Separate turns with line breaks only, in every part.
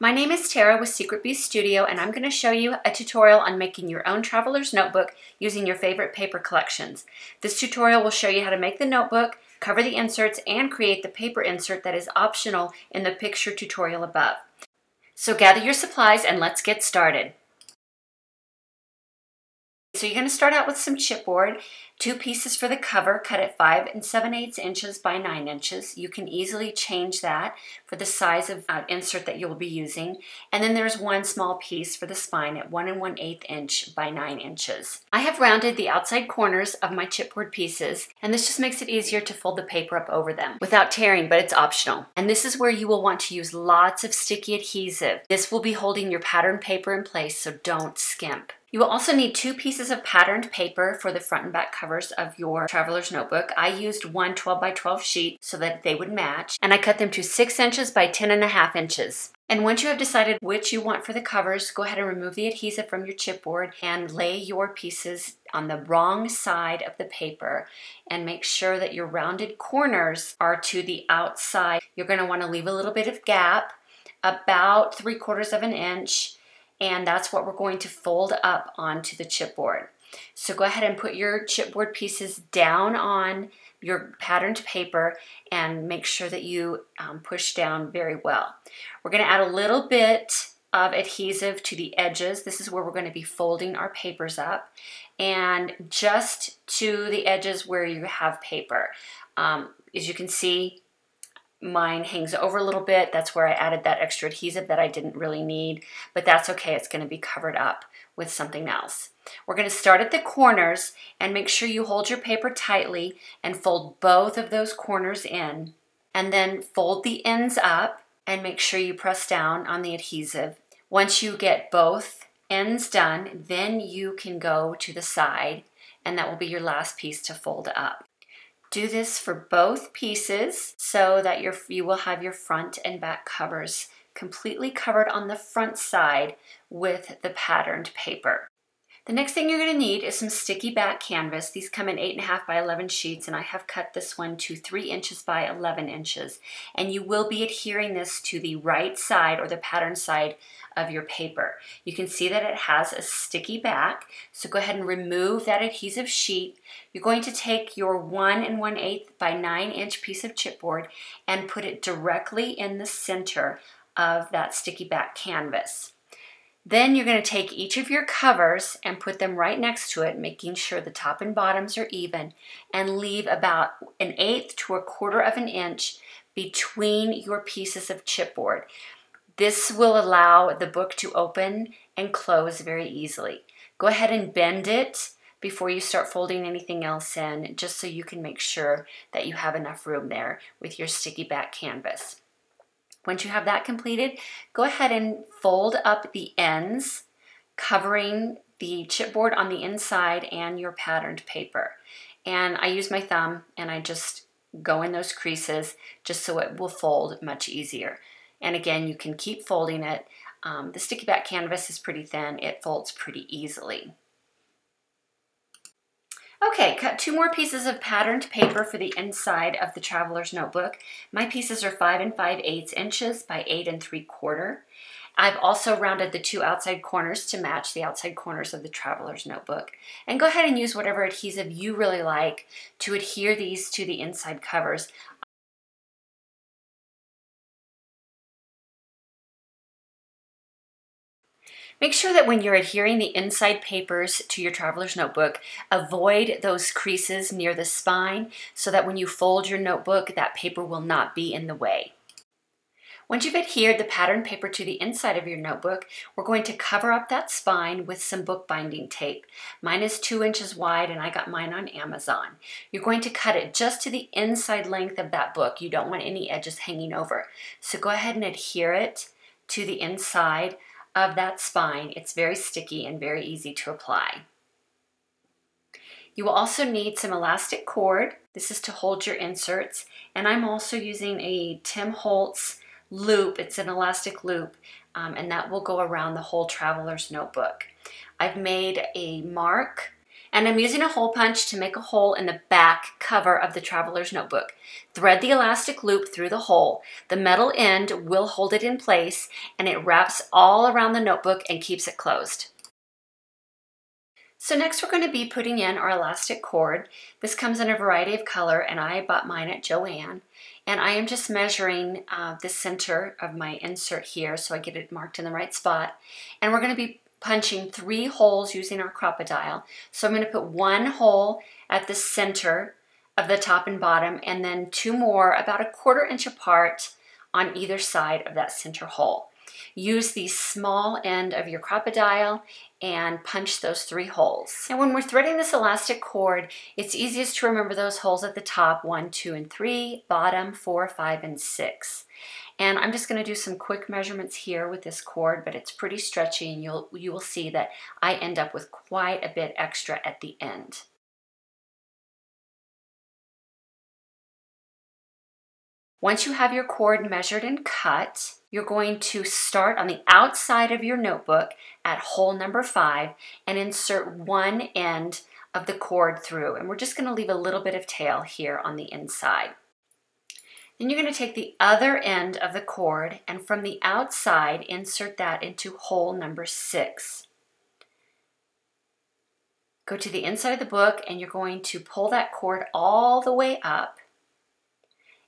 My name is Tara with Secret Beast Studio, and I'm going to show you a tutorial on making your own traveler's notebook using your favorite paper collections. This tutorial will show you how to make the notebook, cover the inserts, and create the paper insert that is optional in the picture tutorial above. So gather your supplies and let's get started. So you're going to start out with some chipboard, 2 pieces for the cover, cut at 5 7/8 inches by 9 inches. You can easily change that for the size of insert that you'll be using. And then there's 1 small piece for the spine at 1 1/8 inch by 9 inches. I have rounded the outside corners of my chipboard pieces, and this just makes it easier to fold the paper up over them without tearing, but it's optional. And this is where you will want to use lots of sticky adhesive. This will be holding your pattern paper in place, so don't skimp. You will also need 2 pieces of patterned paper for the front and back covers of your traveler's notebook. I used one 12 by 12 sheet so that they would match, and I cut them to 6 inches by 10 1/2 inches. And once you have decided which you want for the covers, go ahead and remove the adhesive from your chipboard and lay your pieces on the wrong side of the paper and make sure that your rounded corners are to the outside. You're going to want to leave a little bit of gap, about 3/4 of an inch, and that's what we're going to fold up onto the chipboard. So go ahead and put your chipboard pieces down on your patterned paper and make sure that you push down very well. We're going to add a little bit of adhesive to the edges. This is where we're going to be folding our papers up, and just to the edges where you have paper. As you can see, mine hangs over a little bit. That's where I added that extra adhesive that I didn't really need, but that's okay. It's going to be covered up with something else. We're going to start at the corners and make sure you hold your paper tightly and fold both of those corners in, and then fold the ends up and make sure you press down on the adhesive. Once you get both ends done, then you can go to the side, and that will be your last piece to fold up. Do this for both pieces so that you will have your front and back covers completely covered on the front side with the patterned paper. The next thing you're going to need is some sticky back canvas. These come in 8 1/2 by 11 sheets, and I have cut this one to 3 inches by 11 inches. And you will be adhering this to the right side or the pattern side of your paper. You can see that it has a sticky back, so go ahead and remove that adhesive sheet. You're going to take your 1 1/8 by 9 inch piece of chipboard and put it directly in the center of that sticky back canvas. Then you're going to take each of your covers and put them right next to it, making sure the top and bottoms are even, and leave about 1/8 to 1/4 of an inch between your pieces of chipboard. This will allow the book to open and close very easily. Go ahead and bend it before you start folding anything else in, just so you can make sure that you have enough room there with your sticky back canvas. Once you have that completed, go ahead and fold up the ends, covering the chipboard on the inside and your patterned paper. And I use my thumb and I just go in those creases just so it will fold much easier. And again, you can keep folding it. The sticky back canvas is pretty thin. It folds pretty easily. Okay, cut 2 more pieces of patterned paper for the inside of the traveler's notebook. My pieces are 5 5/8 inches by 8 3/4. I've also rounded the 2 outside corners to match the outside corners of the traveler's notebook. And go ahead and use whatever adhesive you really like to adhere these to the inside covers. Make sure that when you're adhering the inside papers to your traveler's notebook, avoid those creases near the spine so that when you fold your notebook, that paper will not be in the way. Once you've adhered the patterned paper to the inside of your notebook, we're going to cover up that spine with some bookbinding tape. Mine is 2 inches wide, and I got mine on Amazon. You're going to cut it just to the inside length of that book. You don't want any edges hanging over. So go ahead and adhere it to the inside of that spine. It's very sticky and very easy to apply. You will also need some elastic cord. This is to hold your inserts, and I'm also using a Tim Holtz loop. It's an elastic loop, and that will go around the whole traveler's notebook. I've made a mark And I'm using a hole punch to make a hole in the back cover of the traveler's notebook. Thread the elastic loop through the hole. The metal end will hold it in place, and it wraps all around the notebook and keeps it closed. So next we're going to be putting in our elastic cord. This comes in a variety of color, and I bought mine at Joann. And I am just measuring the center of my insert here so I get it marked in the right spot. And we're going to be punching 3 holes using our crocodile. So I'm going to put 1 hole at the center of the top and bottom, and then 2 more about a 1/4 inch apart on either side of that center hole. Use the small end of your crocodile and punch those 3 holes. And when we're threading this elastic cord, it's easiest to remember those holes at the top, 1, 2, and 3, bottom 4, 5, and 6. And I'm just going to do some quick measurements here with this cord, but it's pretty stretchy, and you will see that I end up with quite a bit extra at the end. Once you have your cord measured and cut, you're going to start on the outside of your notebook at hole number 5 and insert 1 end of the cord through. And we're just going to leave a little bit of tail here on the inside. Then you're going to take the other end of the cord and from the outside insert that into hole number 6. Go to the inside of the book and you're going to pull that cord all the way up,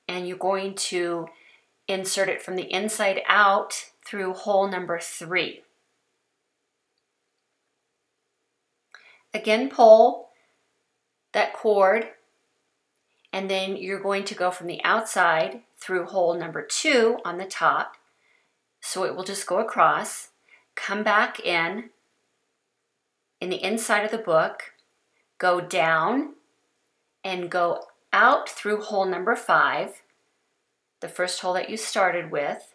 and you're going to insert it from the inside out through hole number 3. Again, pull that cord, and then you're going to go from the outside through hole number 2 on the top. So it will just go across, come back in the inside of the book, go down, and go out through hole number 5, the first hole that you started with.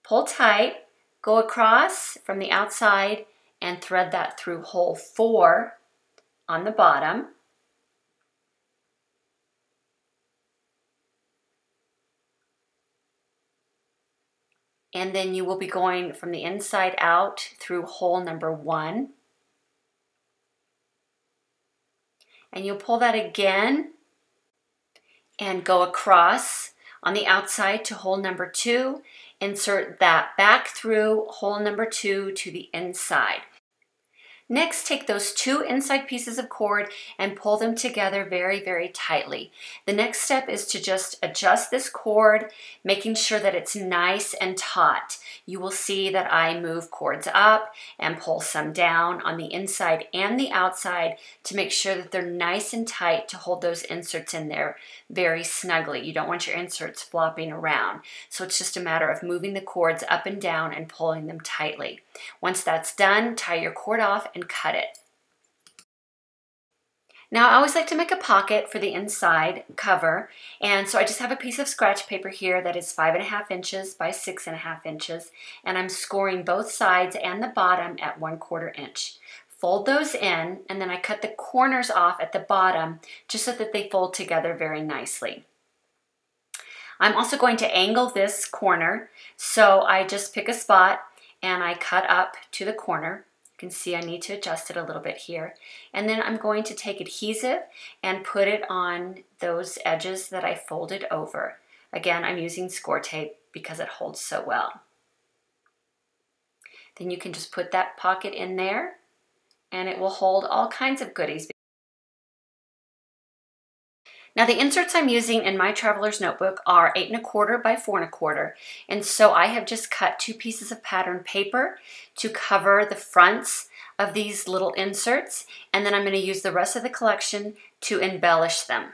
Pull tight, go across from the outside, and thread that through hole 4 on the bottom. And then you will be going from the inside out through hole number 1. And you'll pull that again and go across on the outside to hole number 2. Insert that back through hole number 2 to the inside. Next, take those 2 inside pieces of cord and pull them together very, very tightly. The next step is to just adjust this cord, making sure that it's nice and taut. You will see that I move cords up and pull some down on the inside and the outside to make sure that they're nice and tight to hold those inserts in there very snugly. You don't want your inserts flopping around. So it's just a matter of moving the cords up and down and pulling them tightly. Once that's done, tie your cord off and cut it. Now I always like to make a pocket for the inside cover, and so I just have a piece of scratch paper here that is 5.5 inches by 6.5 inches, and I'm scoring both sides and the bottom at 1/4 inch. Fold those in, and then I cut the corners off at the bottom just so that they fold together very nicely. I'm also going to angle this corner, so I just pick a spot and I cut up to the corner. You can see I need to adjust it a little bit here. And then I'm going to take adhesive and put it on those edges that I folded over. Again, I'm using score tape because it holds so well. Then you can just put that pocket in there and it will hold all kinds of goodies. Now the inserts I'm using in my traveler's notebook are 8.25 by 4.25, and so I have just cut 2 pieces of pattern paper to cover the fronts of these little inserts, and then I'm going to use the rest of the collection to embellish them.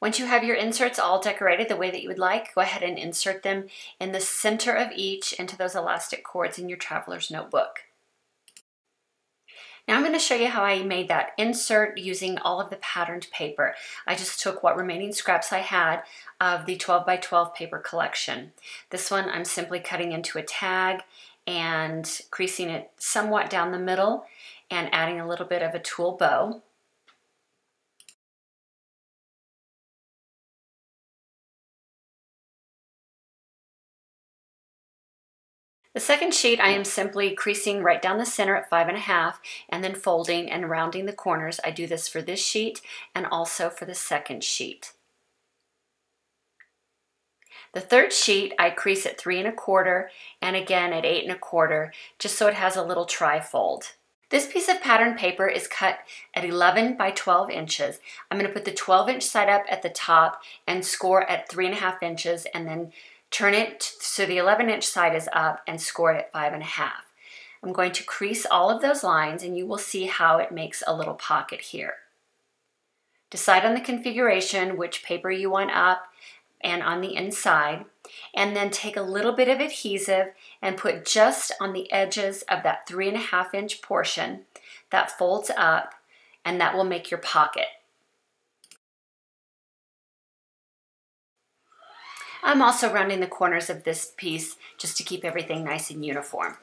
Once you have your inserts all decorated the way that you would like, go ahead and insert them in the center of each into those elastic cords in your traveler's notebook. Now I'm going to show you how I made that insert using all of the patterned paper. I just took what remaining scraps I had of the 12 by 12 paper collection. This one I'm simply cutting into a tag and creasing it somewhat down the middle and adding a little bit of a tulle bow. The second sheet I am simply creasing right down the center at 5.5 and then folding and rounding the corners. I do this for this sheet and also for the second sheet. The third sheet I crease at 3.25 and again at 8.25 just so it has a little tri-fold. This piece of pattern paper is cut at 11 by 12 inches. I'm going to put the 12-inch side up at the top and score at 3.5 inches and then turn it so the 11-inch side is up and score it at 5.5. I'm going to crease all of those lines and you will see how it makes a little pocket here. Decide on the configuration, which paper you want up and on the inside, and then take a little bit of adhesive and put just on the edges of that 3.5-inch portion that folds up, and that will make your pocket. I'm also rounding the corners of this piece just to keep everything nice and uniform.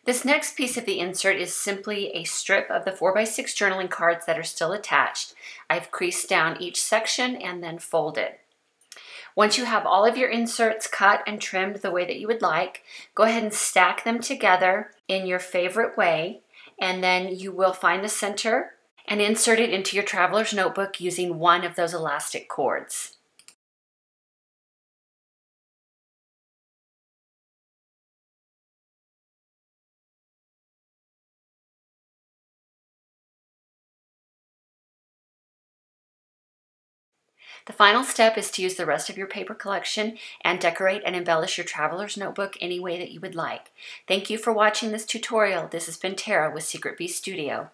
This next piece of the insert is simply a strip of the 4x6 journaling cards that are still attached. I've creased down each section and then folded. Once you have all of your inserts cut and trimmed the way that you would like, go ahead and stack them together in your favorite way, and then you will find the center and insert it into your traveler's notebook using one of those elastic cords. The final step is to use the rest of your paper collection and decorate and embellish your traveler's notebook any way that you would like. Thank you for watching this tutorial. This has been Tara with Secret Bee Studio.